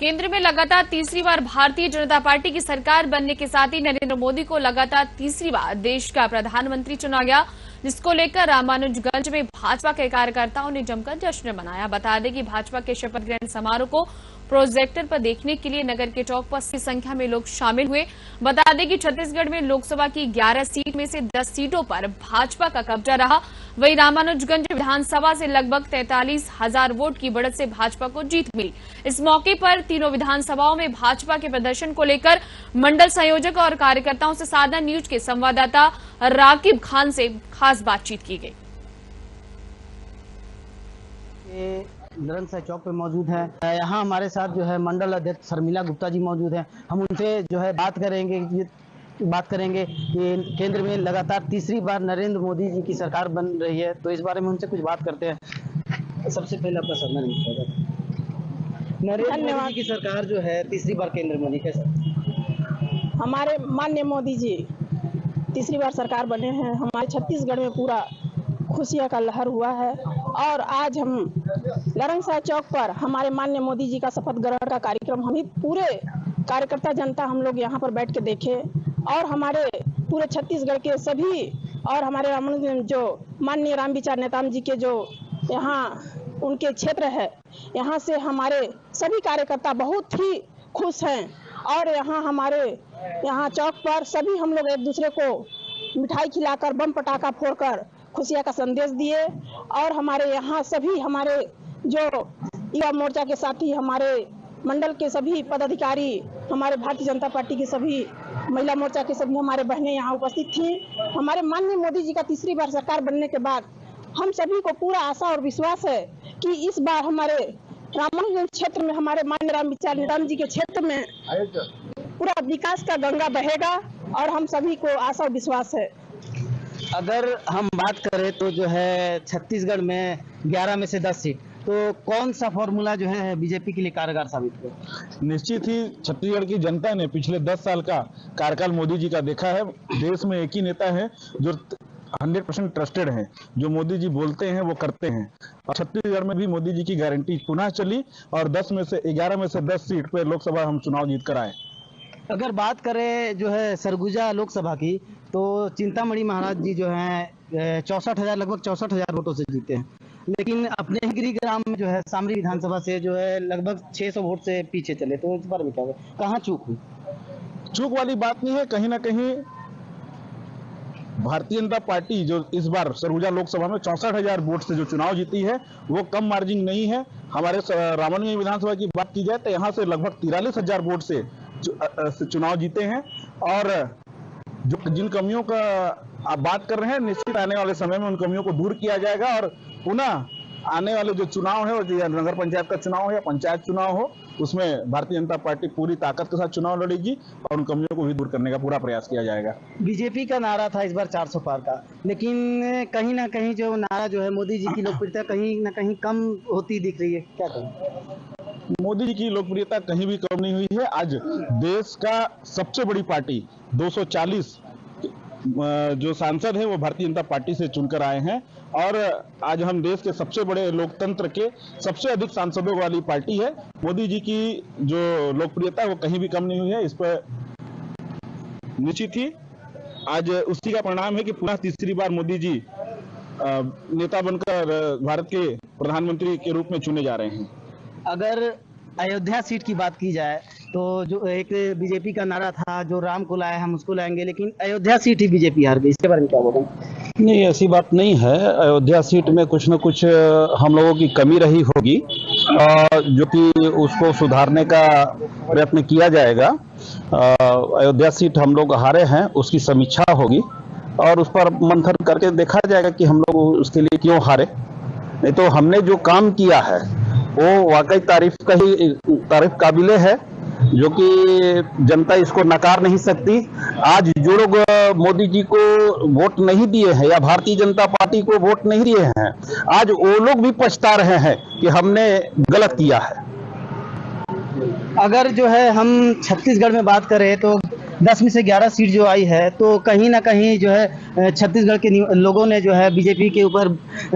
केंद्र में लगातार तीसरी बार भारतीय जनता पार्टी की सरकार बनने के साथ ही नरेंद्र मोदी को लगातार तीसरी बार देश का प्रधानमंत्री चुना गया, जिसको लेकर रामानुजगंज में भाजपा के कार्यकर्ताओं ने जमकर जश्न मनाया। बता दें कि भाजपा के शपथ ग्रहण समारोह को प्रोजेक्टर पर देखने के लिए नगर के चौक पर बड़ी संख्या में लोग शामिल हुए। बता दें कि छत्तीसगढ़ में लोकसभा की 11 सीट में से 10 सीटों पर भाजपा का कब्जा रहा। वहीं रामानुजगंज विधानसभा से लगभग 43,000 वोट की बढ़त से भाजपा को जीत मिली। इस मौके पर तीनों विधानसभाओं में भाजपा के प्रदर्शन को लेकर मंडल संयोजक और कार्यकर्ताओं से साधना न्यूज के संवाददाता राकिब खान से खास बातचीत की गई। नरन साई चौक पे मौजूद है। यहाँ हमारे साथ जो है मंडल अध्यक्ष शर्मिला गुप्ता जी मौजूद हैं। हम उनसे जो है बात करेंगे कि केंद्र में लगातार तीसरी बार नरेंद्र मोदी जी की सरकार बन रही है, तो इस बारे में उनसे कुछ बात करते हैं। सबसे पहले आपका सम्मान नरेंद्र मोदी जी की सरकार जो है तीसरी बार केंद्र में, कैसा? हमारे माननीय मोदी जी तीसरी बार सरकार बने हैं। हमारे छत्तीसगढ़ में पूरा खुशियां का लहर हुआ है और आज हम नरन साई चौक पर हमारे माननीय मोदी जी का शपथ ग्रहण का कार्यक्रम हम ही पूरे कार्यकर्ता जनता हम लोग यहाँ पर बैठ के देखे और हमारे पूरे छत्तीसगढ़ के सभी और हमारे जो माननीय रामविचार नेताम जी के जो यहाँ उनके क्षेत्र है, यहाँ से हमारे सभी कार्यकर्ता बहुत ही खुश हैं और यहाँ चौक पर सभी हम लोग एक दूसरे को मिठाई खिलाकर बम पटाखा फोड़कर खुशियां का संदेश दिए और हमारे यहाँ सभी हमारे जो युवा मोर्चा के साथी, हमारे मंडल के सभी पदाधिकारी, हमारे भारतीय जनता पार्टी के सभी महिला मोर्चा के सभी हमारे बहनें यहाँ उपस्थित थी। हमारे माननीय मोदी जी का तीसरी बार सरकार बनने के बाद हम सभी को पूरा आशा और विश्वास है कि इस बार हमारे रामानुजगंज क्षेत्र में हमारे माननीय रामविचार नेताम जी के क्षेत्र में पूरा विकास का गंगा बहेगा और हम सभी को आशा और विश्वास है। अगर हम बात करें तो जो है छत्तीसगढ़ में 11 में से 10 सीट, तो कौन सा फॉर्मूला जो है बीजेपी के लिए कारगर साबित हुआ? निश्चित ही छत्तीसगढ़ की जनता ने पिछले 10 साल का कार्यकाल मोदी जी का देखा है। देश में एक ही नेता है जो 100% ट्रस्टेड है, जो मोदी जी बोलते हैं वो करते हैं और छत्तीसगढ़ में भी मोदी जी की गारंटी पुनः चली और 11 में से 10 सीट पे लोकसभा हम चुनाव जीत कर आए। अगर बात करें जो है सरगुजा लोकसभा की, तो चिंतामणि महाराज जी जो हैं लगभग 64,000 वोटों से जीते हैं, लेकिन अपने ही गृहग्राम में जो है सामरी विधानसभा से जो है लगभग 600 वोट से पीछे चले, तो इस बारे में क्या कहाँ चूक हुई? चूक वाली बात नहीं है, कहीं ना कहीं भारतीय जनता पार्टी जो इस बार सरगुजा लोकसभा में 64,000 वोट से जो चुनाव जीती है वो कम मार्जिन नहीं है। हमारे रामानुजगंज विधानसभा की बात की जाए तो यहाँ से लगभग 43,000 वोट से चुनाव जीते हैं और जिन कमियों का आप बात कर रहे हैं, निश्चित आने वाले समय में उन कमियों को दूर किया जाएगा और पुनः आने वाले जो चुनाव है, और नगर पंचायत का चुनाव हो या पंचायत चुनाव हो, उसमें भारतीय जनता पार्टी पूरी ताकत के साथ चुनाव लड़ेगी और उन कमियों को भी दूर करने का पूरा प्रयास किया जाएगा। बीजेपी का नारा था इस बार 400 पार का, लेकिन कहीं ना कहीं जो नारा जो है मोदी जी की लोकप्रियता कहीं ना कहीं कम होती दिख रही है, क्या कहें? मोदी जी की लोकप्रियता कहीं भी कम नहीं हुई है। आज देश का सबसे बड़ी पार्टी 240 जो सांसद हैं वो भारतीय जनता पार्टी से चुनकर आए हैं और आज हम देश के सबसे बड़े लोकतंत्र के सबसे अधिक सांसदों वाली पार्टी है। मोदी जी की जो लोकप्रियता है वो कहीं भी कम नहीं हुई है। इस पर निश्चित ही आज उसी का परिणाम है कि पुनः तीसरी बार मोदी जी नेता बनकर भारत के प्रधानमंत्री के रूप में चुने जा रहे हैं। अगर अयोध्या सीट की बात की जाए तो जो एक बीजेपी का नारा था जो राम को लाया हम उसको लाएंगे, लेकिन अयोध्या सीट ही बीजेपी हार गई, इसके बारे में क्या बोलेंगे? नहीं, ऐसी बात नहीं है। अयोध्या सीट में कुछ न कुछ हम लोगों की कमी रही होगी जो कि उसको सुधारने का प्रयत्न किया जाएगा। अयोध्या सीट हम लोग हारे हैं, उसकी समीक्षा होगी और उस पर मंथन करके देखा जाएगा कि हम लोग उसके लिए क्यों हारे। नहीं तो हमने जो काम किया है वो वाकई तारीफ काबिले है, जो कि जनता इसको नकार नहीं सकती। आज जो लोग मोदी जी को वोट नहीं दिए हैं या भारतीय जनता पार्टी को वोट नहीं दिए हैं, आज वो लोग भी पछता रहे हैं कि हमने गलत किया है। अगर जो है हम छत्तीसगढ़ में बात करें तो 10 में से 11 सीट जो आई है, तो कहीं ना कहीं जो है छत्तीसगढ़ के लोगों ने जो है बीजेपी के ऊपर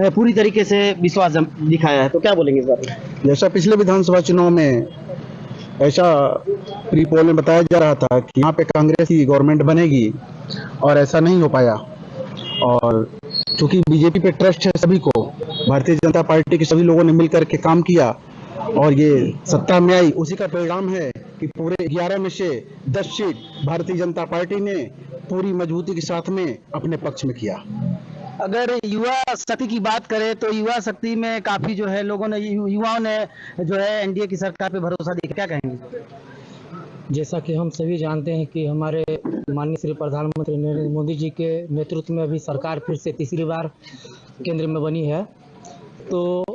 पूरी तरीके से विश्वास दिखाया है, तो क्या बोलेंगे इस बारे में? जैसा पिछले विधानसभा चुनाव में ऐसा प्री पोल में बताया जा रहा था कि यहाँ पे कांग्रेस की गवर्नमेंट बनेगी, और ऐसा नहीं हो पाया। और चूंकि बीजेपी पे ट्रस्ट है सभी को, भारतीय जनता पार्टी के सभी लोगों ने मिलकर के काम किया और ये सत्ता में आई, उसी का परिणाम है कि पूरे 11 में से 10 सीट भारतीय जनता पार्टी ने पूरी मजबूती के साथ में अपने पक्ष में किया। अगर युवा शक्ति की बात करें तो युवा शक्ति में काफी जो है लोगों ने, युवाओं ने जो है एनडीए की सरकार पे भरोसा दिया, क्या कहेंगे? जैसा कि हम सभी जानते हैं कि हमारे माननीय श्री प्रधानमंत्री नरेंद्र मोदी जी के नेतृत्व में अभी सरकार फिर से तीसरी बार केंद्र में बनी है। तो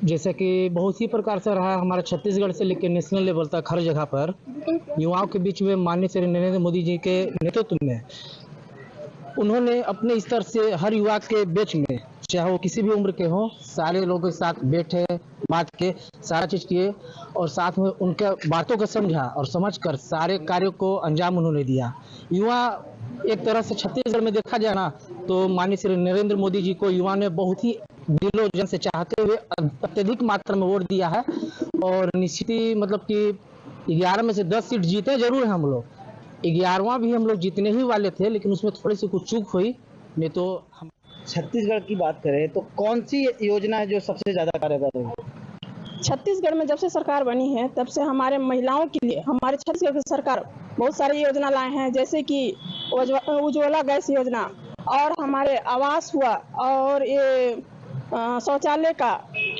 जैसा कि बहुत ही प्रकार से रहा हमारा छत्तीसगढ़ से लेकर नेशनल लेवल तक हर जगह पर युवाओं के बीच में माननीय श्री नरेंद्र मोदी जी के नेतृत्व में उन्होंने अपने स्तर से हर युवा के बीच में, चाहे वो किसी भी उम्र के हों, सारे लोगों के साथ बैठे, बात के सारा चीज़ किए और साथ में उनके बातों को समझा और समझकर सारे कार्यों को अंजाम उन्होंने दिया। युवा एक तरह से छत्तीसगढ़ में देखा जाए ना तो माननीय श्री नरेंद्र मोदी जी को युवा ने बहुत ही दिलो जन से चाहते हुए अत्यधिक मात्रा में वोट दिया है और निश्चित ही मतलब कि 11 में से 10 सीट जीते जरूर हैं हम लोग, 11वां भी हम लोग जीतने ही वाले थे, लेकिन उसमें थोड़ी सी कुछ चूक हुई। नहीं तो हम छत्तीसगढ़ की बात करें तो कौन सी योजना है जो सबसे ज्यादा कारगर है? छत्तीसगढ़ में जब से सरकार बनी है तब से हमारे महिलाओं के लिए हमारे छत्तीसगढ़ की सरकार बहुत सारी योजना लाए हैं, जैसे कि उज्ज्वला गैस योजना और हमारे आवास हुआ और ये शौचालय का,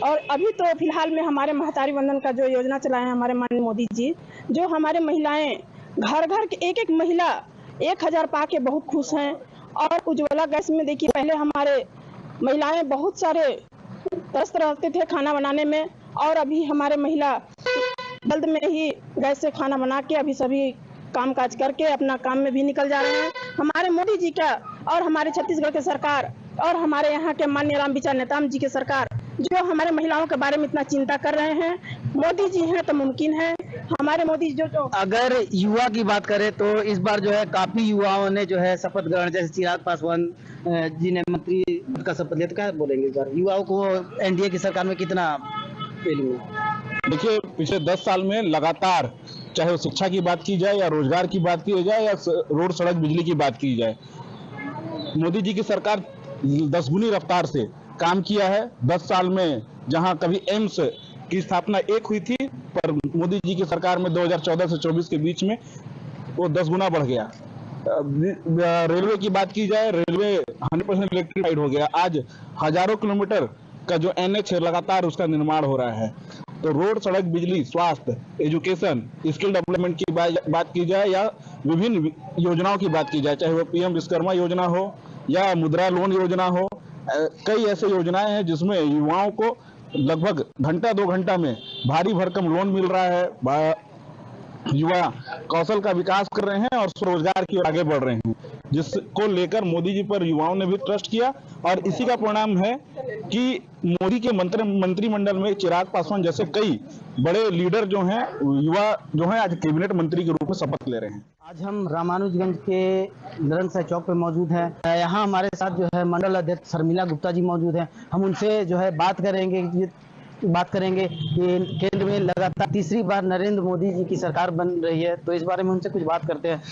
और अभी तो फिलहाल में हमारे महतारी वंदन का जो योजना चलाए हैं हमारे माननीय मोदी जी, जो हमारे महिलाएं घर घर के एक महिला 1000 पा के बहुत खुश हैं। और उज्ज्वला गैस में देखिए पहले हमारे महिलाएं बहुत सारे त्रस्त रहते थे खाना बनाने में, और अभी हमारे महिला जल्द में ही गैस से खाना बना के अभी सभी काम काज करके अपना काम में भी निकल जा रहे हैं। हमारे मोदी जी का और हमारे छत्तीसगढ़ के सरकार और हमारे यहाँ के माननीय रामविचार नेताम जी के सरकार जो हमारे महिलाओं के बारे में इतना चिंता कर रहे हैं, मोदी जी हैं तो मुमकिन है। हमारे मोदी जो अगर युवा की बात करें तो इस बार जो है काफी युवाओं ने जो है शपथ ग्रहण, जैसे चिराग पासवान जी ने मंत्री पद का शपथ लिया, तो क्या बोलेंगे इस बार युवाओं को एनडीए की सरकार में कितना फीलिंग है? देखिए, पिछले 10 साल में लगातार, चाहे वो शिक्षा की बात की जाए या रोजगार की बात की जाए या रोड सड़क बिजली की बात की जाए, मोदी जी की सरकार 10 गुनी रफ्तार से काम किया है। 10 साल में जहां कभी एम्स की स्थापना 1 हुई थी, पर मोदी जी की सरकार में 2014 से 24 के बीच में वो 10 गुना बढ़ गया। रेलवे की बात की जाए, रेलवे 100% इलेक्ट्रिफाइड हो गया। आज हजारों किलोमीटर का जो NH है लगातार उसका निर्माण हो रहा है। तो रोड सड़क बिजली, स्वास्थ्य, एजुकेशन, स्किल डेवलपमेंट की बात की जाए या विभिन्न योजनाओं की बात की जाए, चाहे वो PM विश्वकर्मा योजना हो या मुद्रा लोन योजना हो, कई ऐसे योजनाएं हैं जिसमें युवाओं को लगभग घंटा 2 घंटा में भारी भरकम लोन मिल रहा है। युवा कौशल का विकास कर रहे हैं और स्वरोजगार की ओर आगे बढ़ रहे हैं, जिसको लेकर मोदी जी पर युवाओं ने भी ट्रस्ट किया। और इसी का परिणाम है कि मोदी के मंत्रिमंडल में चिराग पासवान जैसे कई बड़े लीडर जो हैं, युवा जो हैं, आज कैबिनेट मंत्री के रूप में शपथ ले रहे हैं। आज हम रामानुजगंज के नरेंद्र साय चौक पे मौजूद हैं। यहाँ हमारे साथ जो है मंडल अध्यक्ष शर्मिला गुप्ता जी मौजूद हैं। हम उनसे जो है बात करेंगे कि केंद्र में लगातार तीसरी बार नरेंद्र मोदी जी की सरकार बन रही है, तो इस बारे में उनसे कुछ बात करते हैं।